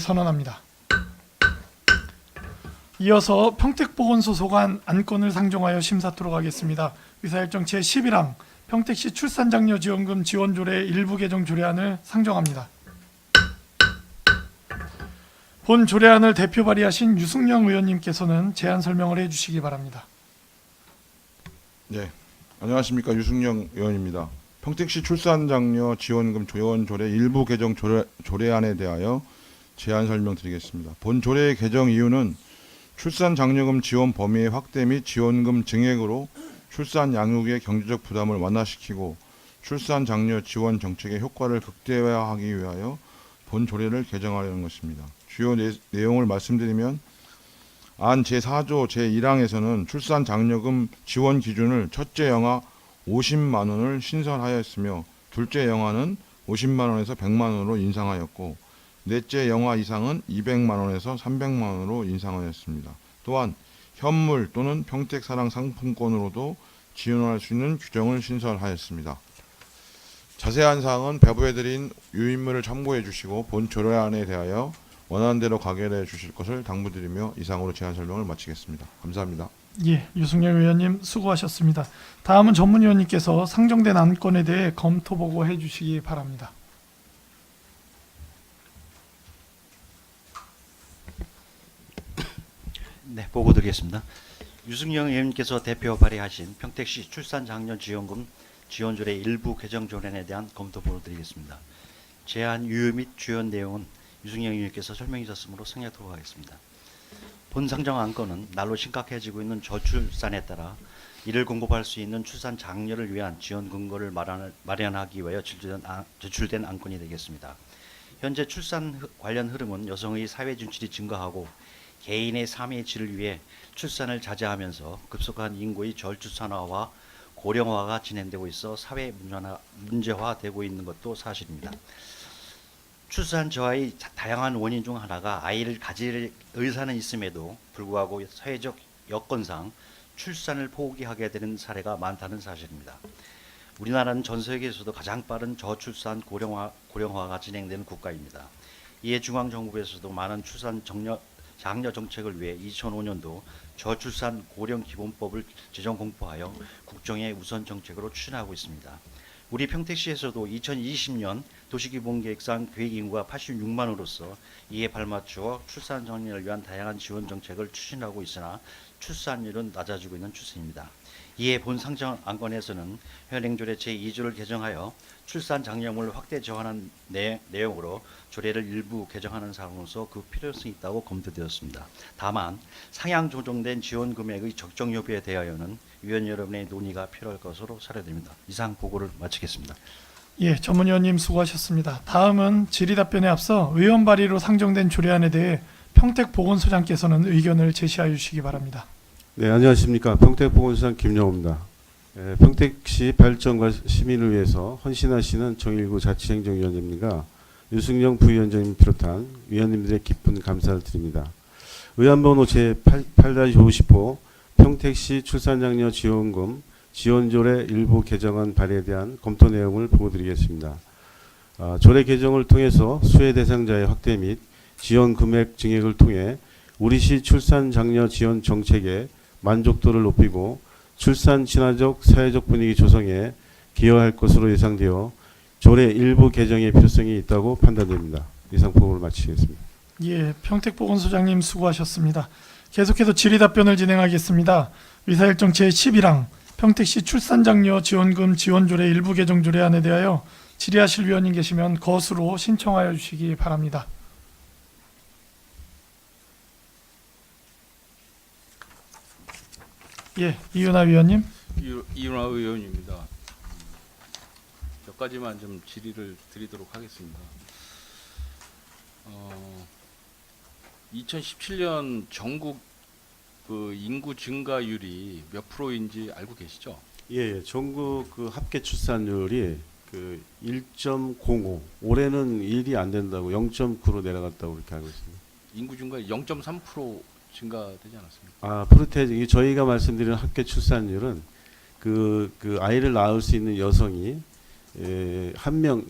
선언합니다. 이어서 평택보건소 소관 안건을 상정하여 심사토록 하겠습니다. 의사일정 제11항 평택시 출산장려 지원금 지원조례 일부 개정 조례안을 상정합니다. 본 조례안을 대표 발의하신 유승영 의원님께서는 제안 설명을 해주시기 바랍니다. 네, 안녕하십니까. 유승영 의원입니다. 평택시 출산장려 지원금 지원조례 일부 개정 조례안에 대하여 제안 설명드리겠습니다. 본 조례의 개정 이유는 출산장려금 지원 범위의 확대 및 지원금 증액으로 출산 양육의 경제적 부담을 완화시키고 출산장려 지원 정책의 효과를 극대화하기 위하여 본 조례를 개정하려는 것입니다. 주요 내용을 말씀드리면 안 제4조 제1항에서는 출산장려금 지원 기준을 첫째 영아 50만 원을 신설하였으며 둘째 영아는 50만 원에서 100만 원으로 인상하였고 넷째 영아 이상은 200만 원에서 300만 원으로 인상하였습니다. 또한 현물 또는 평택사랑 상품권으로도 지원할 수 있는 규정을 신설하였습니다. 자세한 사항은 배부해드린 유인물을 참고해 주시고 본 조례안에 대하여 원하는 대로 가결해 주실 것을 당부드리며 이상으로 제안 설명을 마치겠습니다. 감사합니다. 예, 유승영 의원님 수고하셨습니다. 다음은 전문위원님께서 상정된 안건에 대해 검토 보고해 주시기 바랍니다. 네, 보고 드리겠습니다. 유승영 의원님께서 대표 발의하신 평택시 출산장려 지원금 지원조례 일부 개정 조례안에 대한 검토 보고 드리겠습니다. 제안 유효 및 주요 내용은 유승영 의원님께서 설명해 주셨으므로 생략하도록 하겠습니다. 본 상정 안건은 날로 심각해지고 있는 저출산에 따라 이를 공급할 수 있는 출산 장려를 위한 지원 근거를 마련하기 위하여 제출된 안건이 되겠습니다. 현재 출산 관련 흐름은 여성의 사회 진출이 증가하고 개인의 삶의 질을 위해 출산을 자제하면서 급속한 인구의 저출산화와 고령화가 진행되고 있어 사회 문제화되고 있는 것도 사실입니다. 출산 저하의 다양한 원인 중 하나가 아이를 가질 의사는 있음에도 불구하고 사회적 여건상 출산을 포기하게 되는 사례가 많다는 사실입니다. 우리나라는 전 세계에서도 가장 빠른 저출산 고령화가 진행되는 국가입니다. 이에 중앙정부에서도 많은 출산 장려 정책을 위해 2005년도 저출산 고령 기본법을 제정 공포하여 국정의 우선 정책으로 추진하고 있습니다. 우리 평택시에서도 2020년 도시기본계획상 계획 인구가 86만으로서 이에 발맞추어 출산 장려를 위한 다양한 지원 정책을 추진하고 있으나 출산율은 낮아지고 있는 추세입니다. 이에 본 상정 안건에서는 현행조례 제2조를 개정하여 출산 장려금을 확대 제한하는 내용으로 조례를 일부 개정하는 사항으로서 그 필요성이 있다고 검토되었습니다. 다만 상향 조정된 지원 금액의 적정 여부에 대하여는 위원 여러분의 논의가 필요할 것으로 사료됩니다. 이상 보고를 마치겠습니다. 예, 전문위원님 수고하셨습니다. 다음은 질의 답변에 앞서 의원 발의로 상정된 조례안에 대해 평택보건소장께서는 의견을 제시하여 주시기 바랍니다. 네, 안녕하십니까. 평택보건소장 김영호입니다. 평택시 발전과 시민을 위해서 헌신하시는 정일구 자치행정위원장님과 유승영 부위원장님 비롯한 위원님들의 깊은 감사를 드립니다. 의안번호 제8-50호 평택시 출산장려 지원금 지원조례 일부 개정안 발의에 대한 검토 내용을 보고드리겠습니다. 조례 개정을 통해서 수혜 대상자의 확대 및 지원 금액 증액을 통해 우리시 출산장려 지원 정책의 만족도를 높이고 출산 친화적 사회적 분위기 조성에 기여할 것으로 예상되어 조례 일부 개정의 필요성이 있다고 판단됩니다. 이상 보고를 마치겠습니다. 예, 평택보건소장님 수고하셨습니다. 계속해서 질의 답변을 진행하겠습니다. 의사일정 제11항 평택시 출산장려 지원금 지원조례 일부 개정 조례안에 대하여 질의하실 위원님 계시면 거수로 신청하여 주시기 바랍니다. 예, 이윤아 위원님. 이윤아 의원입니다. 몇 가지만 좀 질의를 드리도록 하겠습니다. 2017년 전국 그 인구 증가율이 몇 프로인지 알고 계시죠? 예, 전국 그 합계 출산율이 그 1.05, 올해는 1이 안 된다고 0.9로 내려갔다고 그렇게 알고 있습니다. 인구 증가율 0.3% 증가되지 않았습니까? 프로테이지 저희가 말씀드리는 합계 출산율은 그 아이를 낳을 수 있는 여성이 한 명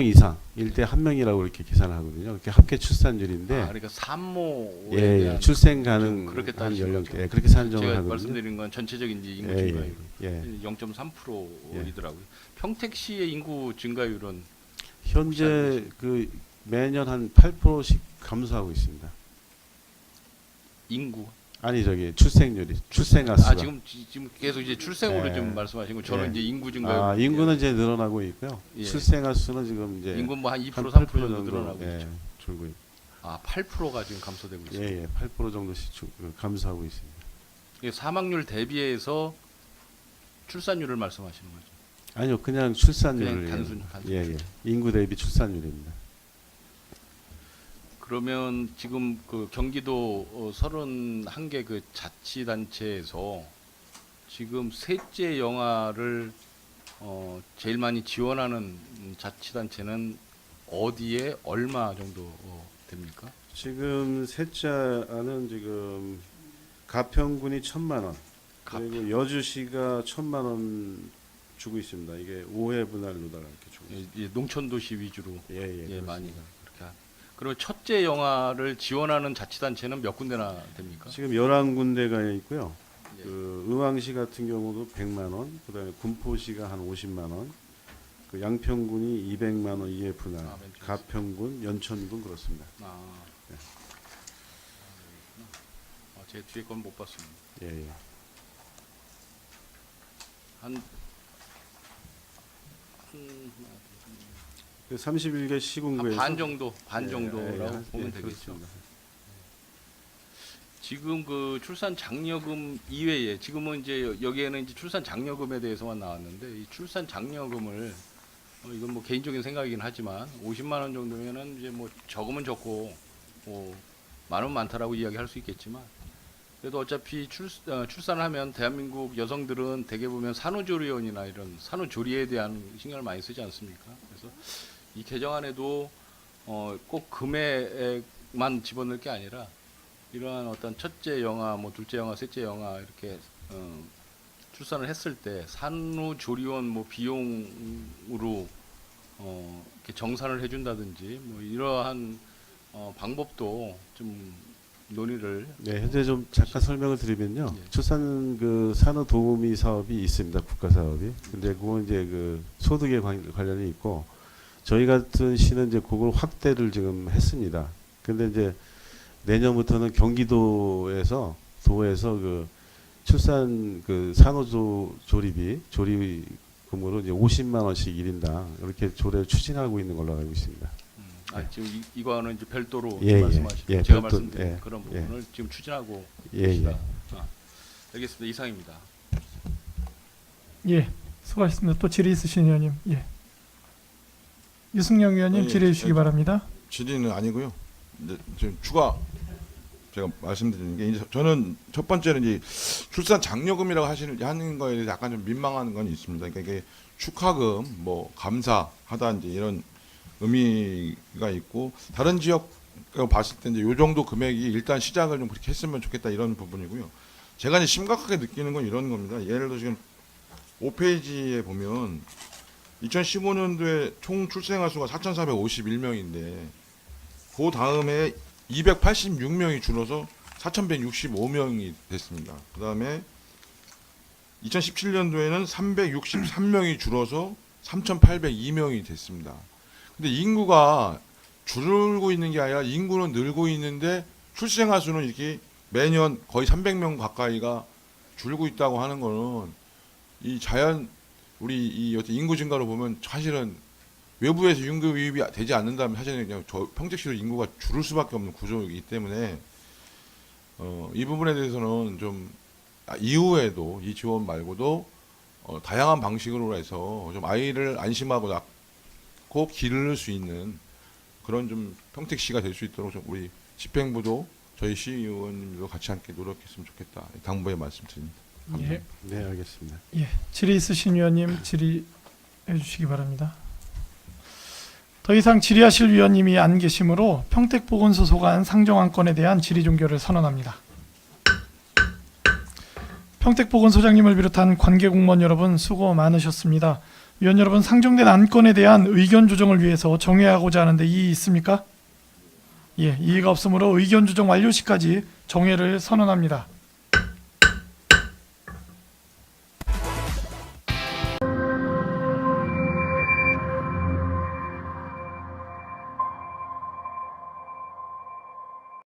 이상 1대 1명이라고 이렇게 계산을 하거든요. 그렇게 합계 출산율인데 그러니까 산모에 예, 대한 출생 그렇게 가능한 따지는 연령대 거죠. 그렇게 산정을 제가 하거든요. 말씀드린 건 전체적인 이제 인구 예, 증가율 예. 0.3%이더라고요. 평택시의 인구 증가율은 현재 그 매년 한 8%씩 감소하고 있습니다. 인구 아니 저기 출생률이 출생 수가. 지금 계속 이제 출생으로 예. 좀 말씀하신 거 저는 예. 이제 인구 증가율 인구는 이제 늘어나고 있고요. 예. 출생 수는 지금 이제 인구 뭐 한 2% 한 3% 8% 정도 늘어나고 예, 있죠. 줄고 있. 8%가 지금 감소되고 있습니다. 예, 8% 정도씩 감소하고 있습니다. 이게 사망률 대비해서 출산율을 말씀하시는 거죠. 아니요, 그냥 출산율을 그냥 단순 예, 예. 인구 대비 출산율입니다. 그러면 지금 그 경기도 31개 그 자치단체에서 지금 셋째 영아를 제일 많이 지원하는 자치단체는 어디에 얼마 정도 됩니까? 지금 셋째는 지금 가평군이 1,000만 원, 그리고 여주시가 1,000만 원 주고 있습니다. 이게 5회 분할로다가 이렇게 주고 있습니다. 예, 농촌도시 위주로 예, 예, 많이 그렇습니다. 그렇게. 그러면 첫째 영아를 지원하는 자치단체는 몇 군데나 됩니까? 지금 11군데가 있고요. 예. 그 의왕시 같은 경우도 100만 원, 그다음에 군포시가 한 50만 원, 그 양평군이 200만 원 이해 분할, 맨 처음 가평군, 연천군 그렇습니다. 네. 제 뒤에 건 못 봤습니다. 예, 예. 그 31개 시군구에서 반 정도라고 예, 보면 예, 되겠죠. 그렇습니다. 지금 그 출산 장려금 이외에 지금은 이제 여기에는 이제 출산 장려금에 대해서만 나왔는데 이 출산 장려금을 이건 뭐 개인적인 생각이긴 하지만 50만 원 정도면은 이제 뭐 적으면 적고 뭐 많으면 많다라고 이야기할 수 있겠지만 그래도 어차피 출산을 하면 대한민국 여성들은 대개 보면 산후조리원이나 이런 산후조리에 대한 신경을 많이 쓰지 않습니까? 그래서 이 개정안에도 꼭 금액만 집어넣을 게 아니라 이러한 어떤 첫째 영아, 뭐 둘째 영아, 셋째 영아 이렇게 출산을 했을 때 산후조리원 뭐 비용으로 이렇게 정산을 해준다든지 뭐 이러한 방법도 좀 논의를. 네, 현재 좀 잠깐 설명을 드리면요. 예. 출산 그 산후 도우미 사업이 있습니다. 국가 사업이. 근데 그건 이제 그 소득에 관련이 있고 저희 같은 시는 이제 그걸 확대를 지금 했습니다. 근데 이제 내년부터는 경기도에서 도에서 그 출산 그 조리금으로 이제 50만 원씩 1인당 이렇게 조례를 추진하고 있는 걸로 알고 있습니다. 지금 이거는 이제 별도로 예, 말씀하시고 예, 제가 별도, 말씀드린 예, 그런 예. 부분을 지금 추진하고 예, 계시다. 예. 알겠습니다. 이상입니다. 예, 수고하셨습니다. 또 질의 있으신 의원님. 예. 유승영 의원님 예, 질의해 주시기 예. 바랍니다. 질의는 아니고요. 이제 지금 추가 제가 말씀드리는 게 이제 저는 첫 번째는 이제 출산 장려금이라고 하는 거에 대해서 약간 좀 민망한 건 있습니다. 그러니까 이게 축하금, 뭐 감사하다든지 이런 의미가 있고 다른 지역 봤을 때 이제 요 정도 금액이 일단 시작을 좀 그렇게 했으면 좋겠다 이런 부분이고요. 제가 이제 심각하게 느끼는 건 이런 겁니다. 예를 들어 지금 5페이지에 보면 2015년도에 총 출생아 수가 4,451명인데 그 다음에 286명이 줄어서 4,165명이 됐습니다. 그 다음에 2017년도에는 363명이 줄어서 3,802명이 됐습니다. 근데 인구가 줄고 있는 게 아니라 인구는 늘고 있는데 출생아 수는 이렇게 매년 거의 300명 가까이가 줄고 있다고 하는 거는 이 우리 이 인구 증가로 보면 사실은 외부에서 인구 유입이 되지 않는다면 사실은 그냥 평택시로 인구가 줄을 수밖에 없는 구조이기 때문에 이 부분에 대해서는 좀 이후에도 이 지원 말고도 다양한 방식으로 해서 좀 아이를 안심하고 낳고 기를 수 있는 그런 좀 평택시가 될 수 있도록 좀 우리 집행부도 저희 시의원님도 같이 함께 노력했으면 좋겠다. 당부의 말씀드립니다. 예. 네, 알겠습니다. 예, 질의 있으신 위원님 질의해 주시기 바랍니다. 더 이상 질의하실 위원님이 안 계시므로 평택보건소 소관 상정안건에 대한 질의 종결을 선언합니다. 평택보건소장님을 비롯한 관계공무원 여러분 수고 많으셨습니다. 위원 여러분, 상정된 안건에 대한 의견 조정을 위해서 정회하고자 하는데 이의 있습니까? 예, 이의가 없으므로 의견 조정 완료 시까지 정회를 선언합니다.